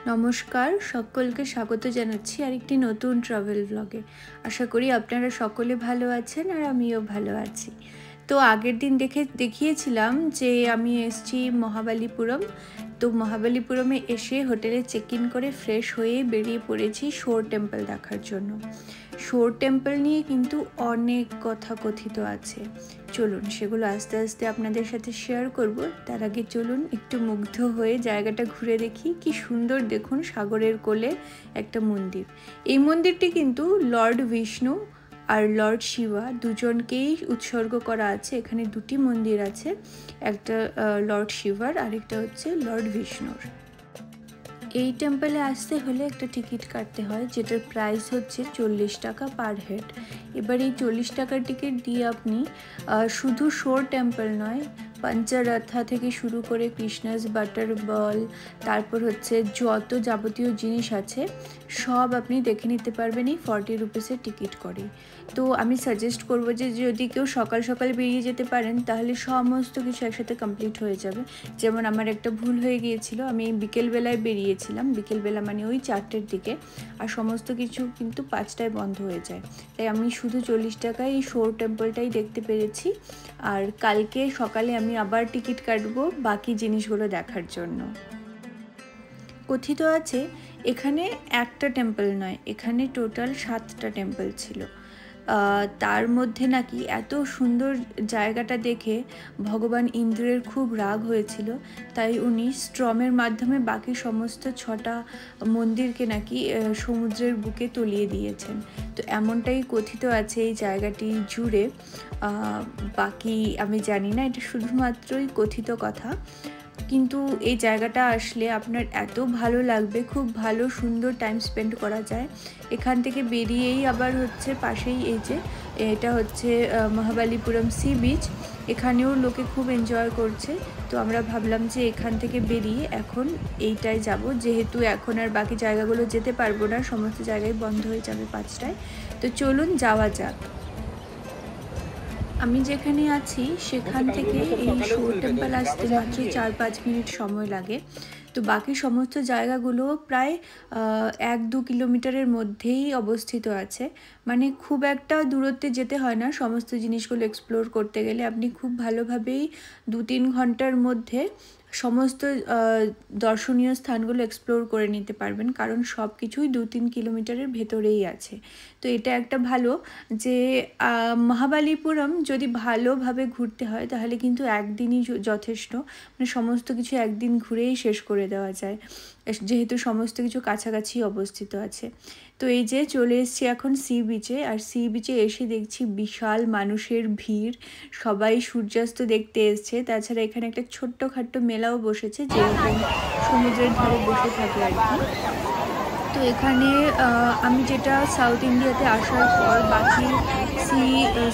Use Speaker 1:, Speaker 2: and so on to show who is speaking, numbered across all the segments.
Speaker 1: নমস্কার, সকলকে স্বাগত জানাচ্ছি আরেকটি নতুন ট্রাভেল ব্লগে। আশা করি আপনারা সকলে ভালো আছেন আর আমিও ভালো আছি। তো আগের দিন দেখিয়েছিলাম যে আমি এসেছি মহাবালিপুরম। তো মহাবালিপুরমে এসে হোটেলে চেক ইন করে ফ্রেশ হয়ে বেরিয়ে পড়েছি শোর টেম্পল দেখার জন্য। শোর টেম্পল নিয়ে কিন্তু অনেক কথা কথিত আছে, চলুন সেগুলো আস্তে আস্তে আপনাদের সাথে শেয়ার করব। তার আগে চলুন একটু মুগ্ধ হয়ে জায়গাটা ঘুরে দেখি। কি সুন্দর দেখুন, সাগরের কোলে একটা মন্দির। এই মন্দিরটি কিন্তু লর্ড বিষ্ণু আর লর্ড শিবা দুজনকেই উৎসর্গ করা আছে। এখানে দুটি মন্দির আছে, একটা লর্ড শিবার আর একটা হচ্ছে লর্ড বিষ্ণুর। এই টেম্পলে আসতে হলে একটা টিকিট কাটতে হয়, যেটার প্রাইস হচ্ছে 40 টাকা পার হেড। এবার এই 40 টাকার টিকিট দিয়ে আপনি শুধু শোর টেম্পল নয়, পঞ্চরথা থেকে শুরু করে কৃষ্ণাস বাটার বল, তারপর হচ্ছে যত যাবতীয় জিনিস আছে সব আপনি দেখে নিতে পারবেন এই 40 রুপিসের টিকিট করে। তো আমি সাজেস্ট করব যে যদি কেউ সকাল সকাল বেরিয়ে যেতে পারেন তাহলে সমস্ত কিছু একসাথে কমপ্লিট হয়ে যাবে। যেমন আমার একটা ভুল হয়ে গিয়েছিল, আমি বিকেলবেলায় বেরিয়েছিলাম, বিকেলবেলা মানে ওই 4টের দিকে, আর সমস্ত কিছু কিন্তু 5টায় বন্ধ হয়ে যায়। তাই আমি শুধু 40 টাকায় এই শোর টেম্পলটাই দেখতে পেরেছি। আর কালকে সকালে আমি আবার টিকিট কাটবো বাকি জিনিসগুলো দেখার জন্য। কথিত আছে এখানে একটা টেম্পল নয়, এখানে টোটাল 7টা টেম্পল ছিল। তার মধ্যে নাকি এত সুন্দর জায়গাটা দেখে ভগবান ইন্দ্রের খুব রাগ হয়েছিল, তাই উনি স্ট্রমের মাধ্যমে বাকি সমস্ত 6টা মন্দিরকে নাকি সমুদ্রের বুকে তলিয়ে দিয়েছেন। তো এমনটাই কথিত আছে এই জায়গাটি জুড়ে। বাকি আমি জানি না, এটা শুধুমাত্রই কথিত কথা। কিন্তু এই জায়গাটা আসলে আপনার এত ভালো লাগবে, খুব ভালো সুন্দর টাইম স্পেন্ড করা যায়। এখান থেকে বেরিয়েই আবার হচ্ছে পাশেই এই যে এটা হচ্ছে মহাবালিপুরম সি বিচ, এখানেও লোকে খুব এনজয় করছে। তো আমরা ভাবলাম যে এখান থেকে বেরিয়ে এখন এইটায় যাব, যেহেতু এখন আর বাকি জায়গাগুলো যেতে পারবো না, সমস্ত জায়গায় বন্ধ হয়ে যাবে 5টায়। তো চলুন যাওয়া যাক। আমি যেখানে আছি সেখান থেকে এই শোর টেম্পল আসতে মাত্র 4-5 মিনিট সময় লাগে। তো বাকি সমস্ত জায়গাগুলো প্রায় 1-2 কিলোমিটারের মধ্যেই অবস্থিত আছে, মানে খুব একটা দূরত্বে যেতে হয় না। সমস্ত জিনিসগুলো এক্সপ্লোর করতে গেলে আপনি খুব ভালোভাবেই 2-3 ঘন্টার মধ্যে সমস্ত দর্শনীয় স্থানগুলো এক্সপ্লোর করে নিতে পারবেন, কারণ সব কিছুই 2-3 কিলোমিটারের ভেতরেই আছে। তো এটা একটা ভালো যে মহাবালিপুরম যদি ভালোভাবে ঘুরতে হয় তাহলে কিন্তু একদিনই যথেষ্ট, মানে সমস্ত কিছু একদিন ঘুরেই শেষ করে দেওয়া যায়, যেহেতু সমস্ত কিছু কাছাকাছি অবস্থিত আছে। তো এই যে চলে এসেছি এখন সি বিচে, আর সি বিচে এসে দেখছি বিশাল মানুষের ভিড়, সবাই সূর্যাস্ত দেখতে এসছে। তাছাড়া এখানে একটা ছোট্টখাট্টো মেলাও বসেছে, যেরকম সমুদ্রের ধারে বসে থাকে আর কি। তো এখানে আমি যেটা সাউথ ইন্ডিয়াতে আসার পর বাকি সি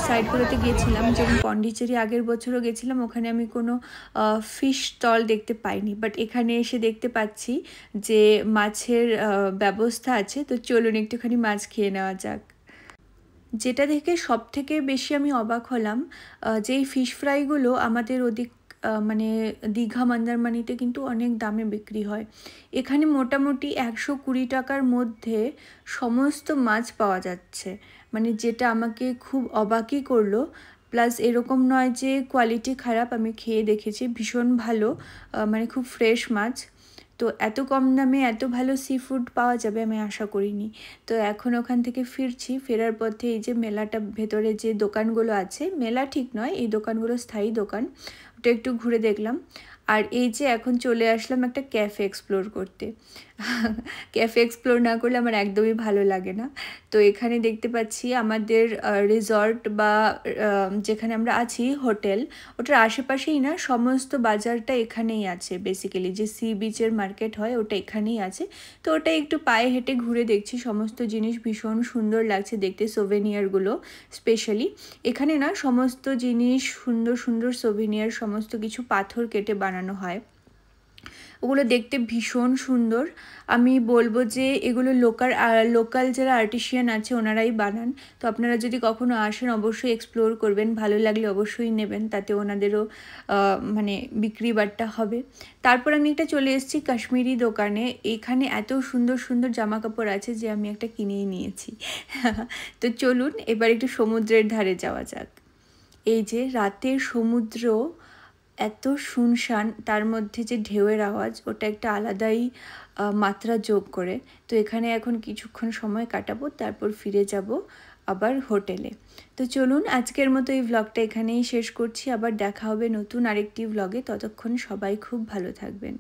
Speaker 1: সাইডগুলোতে গেছিলাম, যেমন পন্ডিচেরি আগের বছরও গেছিলাম, ওখানে আমি কোনো ফিশ স্টল দেখতে পাইনি, বাট এখানে এসে দেখতে পাচ্ছি যে মাছের ব্যবস্থা আছে। তো চলুন একটুখানি মাছ খেয়ে নেওয়া যাক। যেটা দেখে সব থেকে বেশি আমি অবাক হলাম যে এই ফিশ ফ্রাইগুলো আমাদের ওদিক মানে দীঘা মন্দারমণিতে কিন্তু অনেক দামে বিক্রি হয়। এখানে মোটামুটি 120 টাকার মধ্যে সমস্ত মাছ পাওয়া যাচ্ছে, মানে যেটা আমাকে খুব অবাকই করলো। প্লাস এরকম নয় যে কোয়ালিটি খারাপ, আমি খেয়ে দেখেছি ভীষণ ভালো, মানে খুব ফ্রেশ মাছ। তো এত কম দামে এত ভালো সি ফুড পাওয়া যাবে আমি আশা করিনি। তো এখন ওখান থেকে ফিরছি, ফেরার পথে এই যে মেলাটা ভেতরে যে দোকানগুলো আছে, মেলা ঠিক নয়, এই দোকানগুলো স্থায়ী দোকান, ওটা একটু ঘুরে দেখলাম। আর এই যে এখন চলে আসলাম একটা ক্যাফে এক্সপ্লোর করতে। ক্যাফে এক্সপ্লোর না করলে আমার একদমই ভালো লাগে না। তো এখানে দেখতে পাচ্ছি আমাদের রিসর্ট বা যেখানে আমরা আছি হোটেল, ওটার আশেপাশেই না সমস্ত বাজারটা এখানেই আছে। বেসিক্যালি যে সি বিচের মার্কেট হয় ওটা এখানেই আছে। তো ওটা একটু পায়ে হেঁটে ঘুরে দেখছি, সমস্ত জিনিস ভীষণ সুন্দর লাগছে দেখতে, সোভেনিয়ারগুলো স্পেশালি। এখানে না সমস্ত জিনিস সুন্দর সুন্দর সোভেনিয়ার, সমস্ত কিছু পাথর কেটে বানানো হয়। ওগুলো দেখতে ভীষণ সুন্দর। আমি বলবো যে এগুলো লোকাল যারা আর্টিশিয়ান আছে ওনারাই বানান। তো আপনারা যদি কখনো আসেন অবশ্যই এক্সপ্লোর করবেন, ভালো লাগলে অবশ্যই নেবেন, তাতে ওনাদেরও মানে বিক্রি বাট্টা হবে। তারপর আমি একটা চলে এসেছি কাশ্মীরি দোকানে। এখানে এত সুন্দর সুন্দর জামা কাপড় আছে যে আমি একটা কিনেই নিয়েছি। তো চলুন এবার একটু সমুদ্রের ধারে যাওয়া যাক। এই যে রাতের সমুদ্র এত শুনশান, তার মধ্যে যে ঢেউয়ের আওয়াজ ওটা একটা আলাদাই মাত্রা যোগ করে। তো এখানে এখন কিছুক্ষণ সময় কাটাবো, তারপর ফিরে যাব আবার হোটেলে। তো চলুন আজকের মতো এই ভ্লগটা এখানেই শেষ করছি। আবার দেখা হবে নতুন আরেকটি ভ্লগে। ততক্ষণ সবাই খুব ভালো থাকবেন।